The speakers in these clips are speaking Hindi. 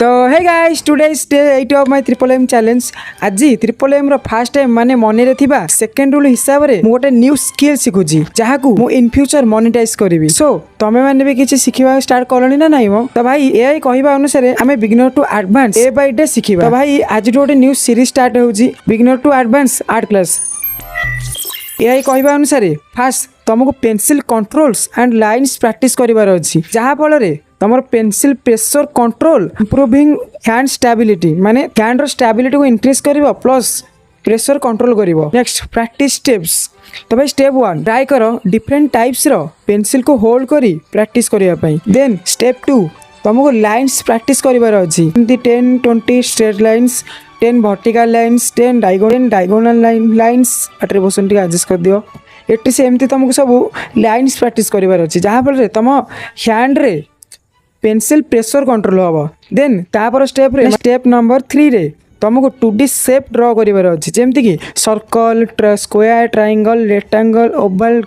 तो hey guys today is day 8 of my triple M challenge. आज ट्रिपल एम रो फर्स्ट टाइम माने मने रे थिबा सेकंड रूल हिसाब रे मु गोटे न्यू स्किल सिखुची जहाकू मु इन फ्यूचर मोनेटाइज करबी। सो तमे माने भी किछि सिखिबा स्टार्ट करलनी ना नाही मो? तो भाई एआई कहिबा अनुसार हमें beginner to advance day by day सिखिबा। तो भाई आज गोटे न्यू सीरीज स्टार्ट होउची beginner to advance art class. AI कहिबा अनुसार फास्ट तुमको pencil controls and lines practice करिवार अछि जहा फल रे तमर pencil pressure control improving hand stability माने हैंड रो स्टेबिलिटी को इंक्रीज करिवो प्लस प्रेशर कंट्रोल करिवो। Next practice steps. तो भाई स्टेप 1 ट्राई करो डिफरेंट टाइप्स रो पेंसिल को होल्ड करी प्रैक्टिस करिया पई। देन स्टेप 2 तुमको लाइन्स प्रैक्टिस करिवार अछि 10 20 straight lines 10 vertical lines 10 diagonal lines attribution T adjust कर दियो। एटी से एमती तुमको सब लाइन्स प्रैक्टिस करिवार अछि जहा फल रे तुम हैंड रे पेंसिल प्रेशर कंट्रोल हम। देन तापर स्टेप नंबर 3 रे तुमको 2D शेप ड्रॉ करिवार अछि जेमति कि circle square triangle rectangle Oval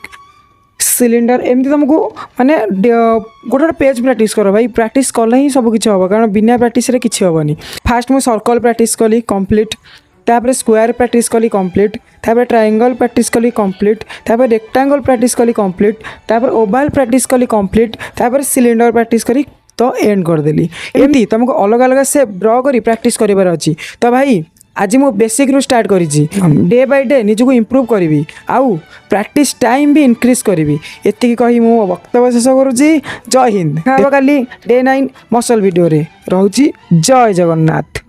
cylinder एमती तुमको माने गोटे पेज प्रैक्टिस करो भाई। प्रैक्टिस कले ही सब किछि होबो कारण बिना प्रैक्टिस रे किछि होबनी। फास्ट मु सर्कल प्रैक्टिस कली कंप्लीट तापर स्क्वायर प्रैक्टिस कली कंप्लीट तापर ट्रायंगल प्रैक्टिस कली कंप्लीट तापर रेक्टेंगल प्रैक्टिस कली कंप्लीट तापर ओवल प्रैक्टिस कली कंप्लीट तापर सिलिंडर प्रैक्टिस करी तो एंड कर देली। एमती तुमको अलग अलग शेप ड्रॉ करी प्रैक्टिस करिवार अछि। तो भाई आज मु बेसिक रु स्टार्ट करिछि डे बाय डे निजको इंप्रूव करिवि आउ प्रैक्टिस टाइम भी इंक्रीज करिवि। एतिकी कहि मु वक्तव्य शेष करूछि। जय हिंद। खाबो काली डे 9 मसल वीडियो रे रहउछि। जय जगन्नाथ।